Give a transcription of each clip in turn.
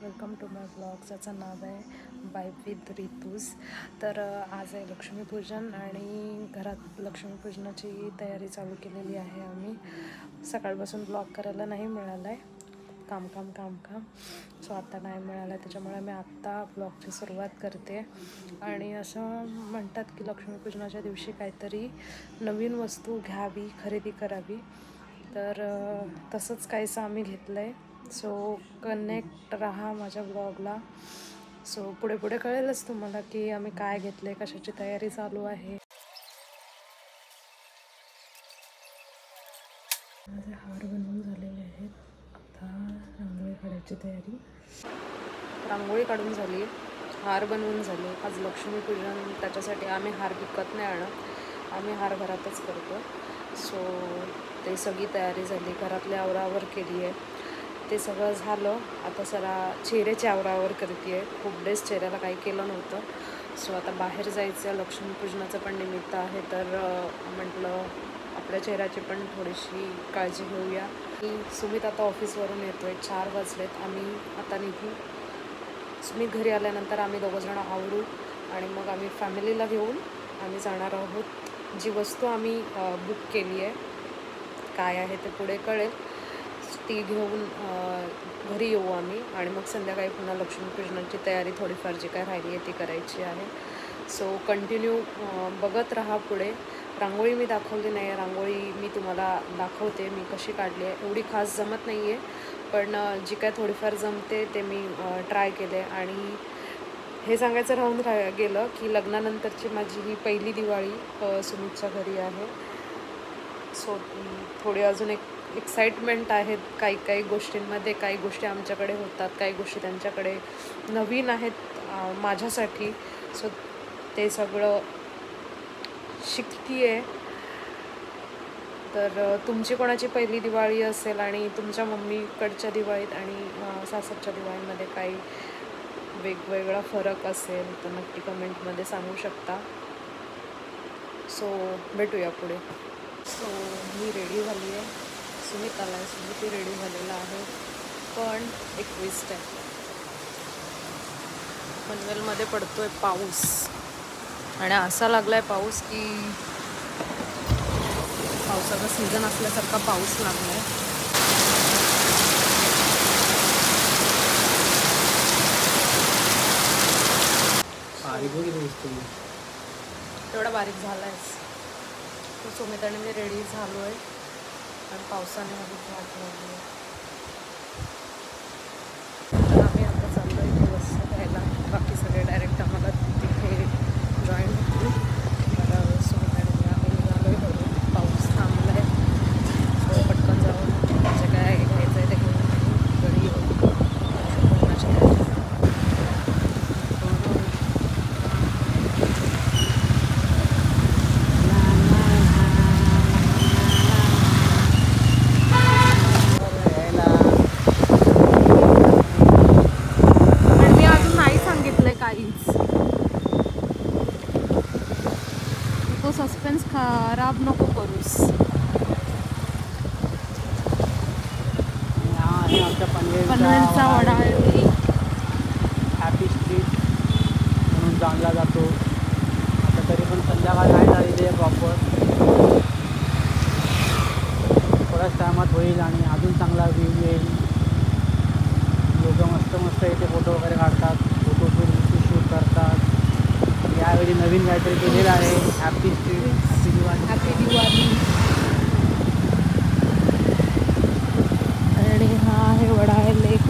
Welcome to my blog, ज्याचं नाव आहे bye with रितूज। तर आज आहे लक्ष्मीपूजन आणि घरात लक्ष्मीपूजनाची तयारी चालू केलेली आहे। आम्ही सकाळपासून ब्लॉग करायला नाही मिळालं आहे, काम सो आता नाही मिळालं आहे, त्याच्यामुळे मी आत्ता ब्लॉगची सुरुवात करते। आणि असं म्हणतात की लक्ष्मीपूजनाच्या दिवशी काहीतरी नवीन वस्तू घ्यावी, खरेदी करावी, तर तसंच काहीसं आम्ही घेतलं आहे। सो कनेक्ट रहा माझ्या ब्लॉगला। सो पुढे पुढे कळेलच तुम्हाला की आम्ही काय घेतले, कशाची तयारी चालू आहे। माझे हार बनवून झालेले आहेत, आता रांगोळी काढायची तयारी। रांगोळी काढून झाली, हार बनवून झाले। आज लक्ष्मीपूजन, त्याच्यासाठी आम्ही हार विकत नाही आणत, आम्ही हार घरातच करतो। सो ते सगळी तयारी झाली, घरातली आवरावर केली आहे, ते सगळं झालं। आता जरा चेहऱ्याची आवरावर करते आहे, खूप डेज चेहऱ्याला काही केलं नव्हतं। सो आता बाहेर जायचं, लक्ष्मीपूजनाचं पण निमित्त आहे, तर म्हटलं आपल्या चेहऱ्याची पण थोडीशी काळजी घेऊया। सुमित आता ऑफिसवरून येतो आहे, 4 वाजलेत, आम्ही आता निघू। सुमित घरी आल्यानंतर आम्ही दोघंजणं आवरू आणि मग आम्ही फॅमिलीला घेऊन आम्ही जाणार आहोत। जी वस्तू आम्ही बुक केली आहे, काय आहे ते पुढे कळेल, ती घेऊन घरी येऊ आम्ही आणि मग संध्याकाळी पुन्हा लक्ष्मीपूजनाची तयारी थोडीफार जी काय राहिली आहे ती करायची आहे। सो कंटिन्यू बघत राहा पुढे। रांगोळी मी दाखवली नाही आहे, रांगोळी मी तुम्हाला दाखवते मी कशी काढली आहे। एवढी खास जमत नाही आहे, पण जी काय थोडीफार जमते ते मी ट्राय केले। आणि हे सांगायचं राहून गेलं की लग्नानंतरची माझी ही पहिली दिवाळी सुमितच्या घरी आहे। सो थोडी अजून एक एक्साइटमेंट आहेत काही गोष्टींमध्ये, काही गोष्टी आमच्याकडे होतात, काही गोष्टी त्यांच्याकडे नवीन आहेत माझ्यासाठी। सो ते सगळं शिकते आहे। तर तुमची कोणाची पहिली दिवाळी असेल आणि तुमच्या मम्मीकडच्या दिवाळीत आणि सासरच्या दिवाळीमध्ये काही वेगवेगळा फरक असेल तर नक्की कमेंटमध्ये सांगू शकता। सो भेटूया पुढे। सो मी रेडी झाली आहे, सुमित आला आहे, सुमित रेडी झालेला आहे, पण एक ट्विस्ट आहे, पनवेलमध्ये पडतो आहे पाऊस आणि असा लागला आहे पाऊस की पावसाचा सीझन असल्यासारखा पाऊस लागला आहे। तेवढा बारीक झाला आहे। तो सुमित आणि मी रेडी झालो आहे आणि पावसाने माझी वाट लागली आहे। तर आम्ही आता चाललो आहे इथे बस घ्यायला, बाकी सगळे डायरेक्ट आम्हाला तिथे जॉईन होतील। तर सुमित आणि मी आम्ही निघालो आहे घरून, पाऊस थांबला आहे, सो पटकन जाऊन जे काय घ्यायचं आहे ते घेऊन घरी येऊ। तो सस्पेन्स खराब नको करूस। आमच्या पनवेलचा वडा आहे, हॅपी स्ट्रीट म्हणून जाणला जातो। आता तरी पण संध्याकाळ नाही झालेली आहे प्रॉपर, थोड्याच टायमात होईल आणि अजून चांगला व्ह्यू येईल। लोक मस्त इथे फोटो वगैरे काढतात, फोटो शूट करतात। यावेळी नवीन काहीतरी केलेलं आहे, happy street, happy Diwali, happy Diwali. आणि हा आहे वडाळे लेक।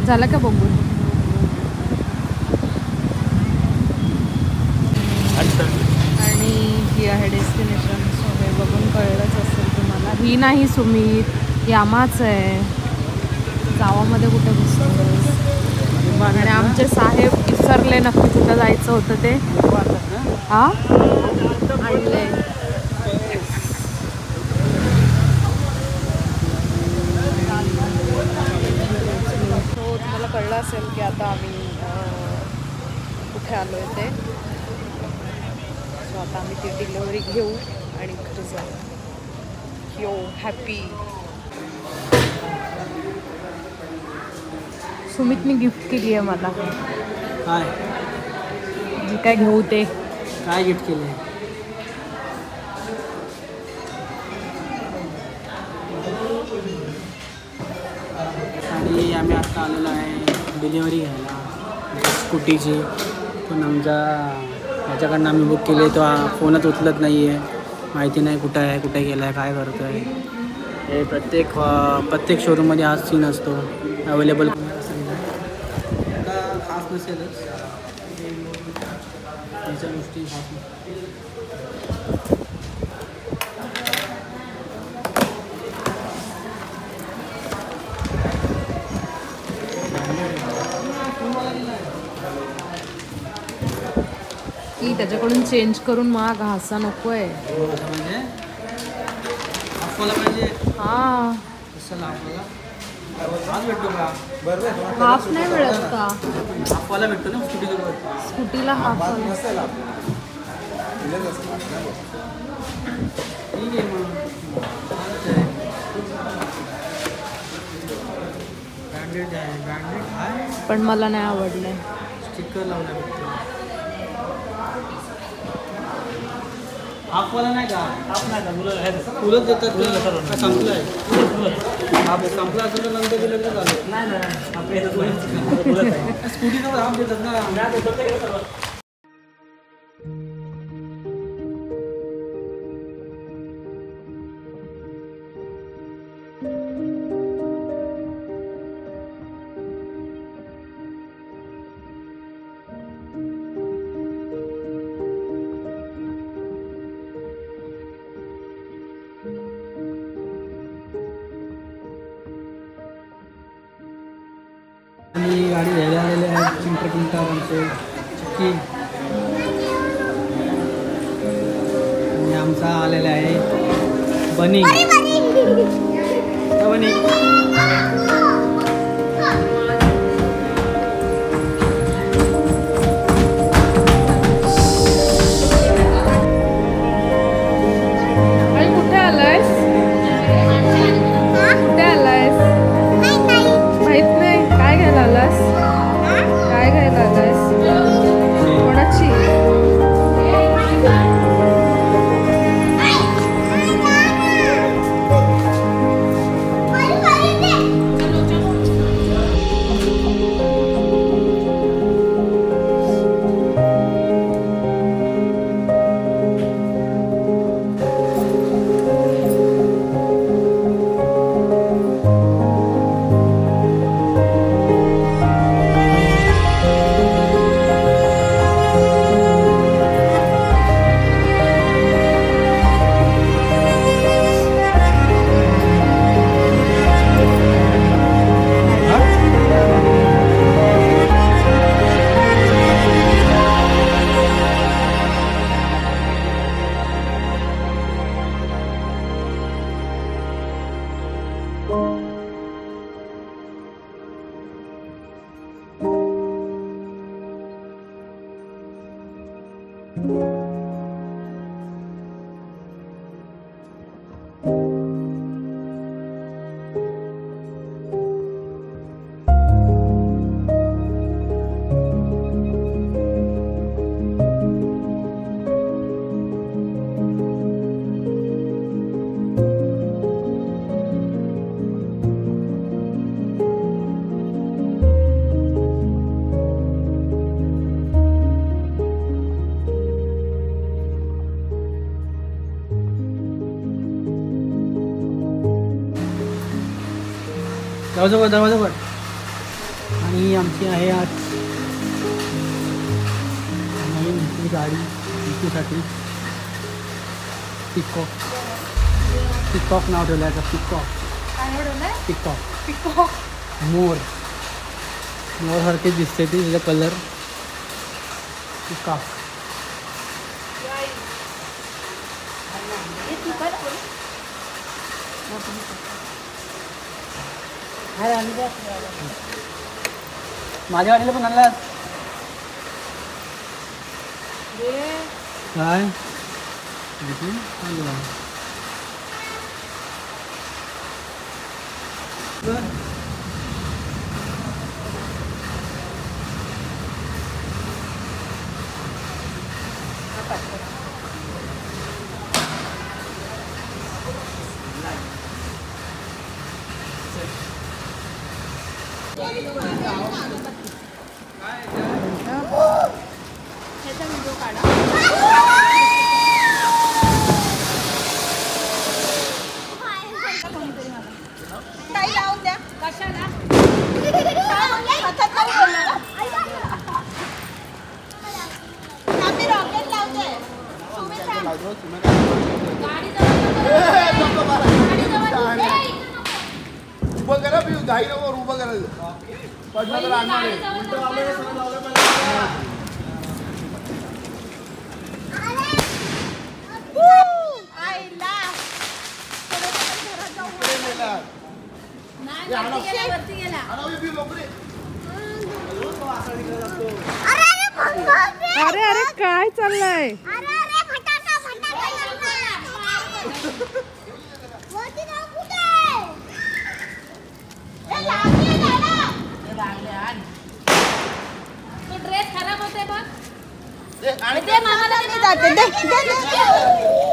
झालं का बघून? आणि ही आहे डेस्टिनेशन। सो हे बघून कळलंच असेल तुम्हाला, ही नाही सुमित, यामाच आहे, गावामध्ये कुठे घुसतो। आणि आमचे साहेब विसरले नक्की कुठं जायचं होतं ते, हा आणले। सो तुम्हाला कळलं असेल की आता आम्ही कुठे आलो आहे ते। सो आता आम्ही ती डिलिव्हरी घेऊ आणि घरी जाऊ. यो हॅपी. सुमितने गिफ्ट केली आहे मला. काय जे काय घेऊ ते. काय गिफ्ट केलं आहे? आणि आम्ही आता आलेलो आहे डिलिव्हरी घ्यायला स्कूटीची. पण आमचा याच्याकडनं आम्ही बुक केली तो फोनच उचलत नाही आहे. माहिती नाही कुठं आहे, कुठे गेला आहे, काय करतो आहे. हे प्रत्येक शोरूममध्ये हाच सीन असतो अवेलेबल. खास नसेलच त्याच्या गोष्टी खास की त्याच्याकडून चेंज करून माग घासा नको आहे. म्हणजे आपल्याला पाहिजे. हां कशाला आपल्याला हाच भेटतो का? हाफ नाही मिळत का? हाफवाला भेटतो ना स्कूटीसोबत. स्कूटीला हाफ. ठीक आहे मग ब्रँडेड आहे. ब्रँडेड आहे पण मला नाही आवडलं. स्टिकर लावला भेटतो. हाफवाला नाही का? हाफ नाही का? फुलंच देतात. संपलं आहे. हाफ संपला असेल तर नंतर दिलं तर झालं. नाही स्कूटीसोबत हाफ देतात ना. आणि गाडी घ्यायला आलेले आहेत चिंटरपिंटर आमचे चिक्की. आणि आमचा आलेला आहे बनी. बनी कुठे आलायस? कुठे आलायस? माहित नाही. काय घ्यायला आलास? काय घ्यायला आलास? कोणाची? दरवाजा वर. आणि आमची आहे आज नवीन ही गाडी विकूसाठी. पिकॉक नाव ठेवलं आहे. पिकॉक मोरसारखेच दिसते ती. तिचा कलर पिकॉक. माझ्या गाडीला पण आणलास काय? इथून चालू आहे. उभं करा घाई नको उभं करायचं पडलं तर आणणार अरे अरे काय चाललंय? तो ड्रेस खराब होते बघ. आणि दे मामाला नाही जाते. दे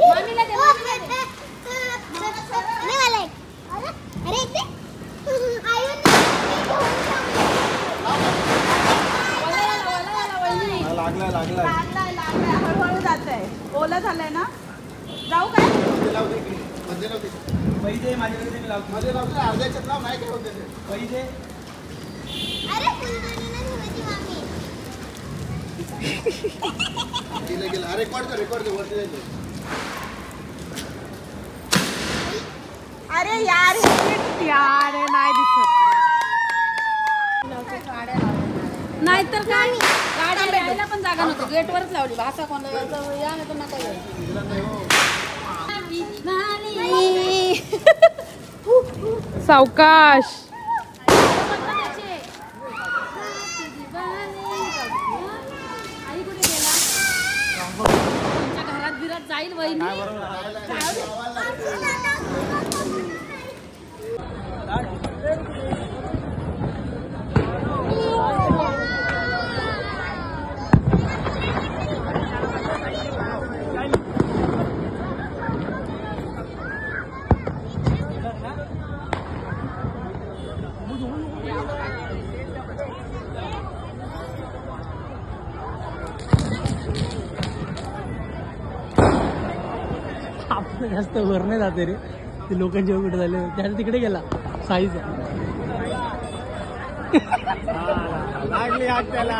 मामीला दे. लागला हळूहळू जात आहे. ओला झालंय ना. जाऊ काय मध्ये लावते पैसे माझ्याकडे मी लावतो. मध्ये लावते अर्ध्याच्यात लाव नाही काय होते ते पैसे गेलं रेकॉर्ड कर वरती जायचं. अरे यार यार नाही दिसत. नाहीतर काय गाड्या यायला पण जागा नव्हती. गेटवरच लावली. भाषा कोणाला यायचं या नाही तर नका यायचं. सावकाश. आई कुठे गेला? तुमच्या घरात बिरात जाईल वहिनी. आपण जास्त वर नाही जाते रे. ते लोकांच्या कुठे झाले त्याने तिकडे गेला साईज लागली आज त्याला.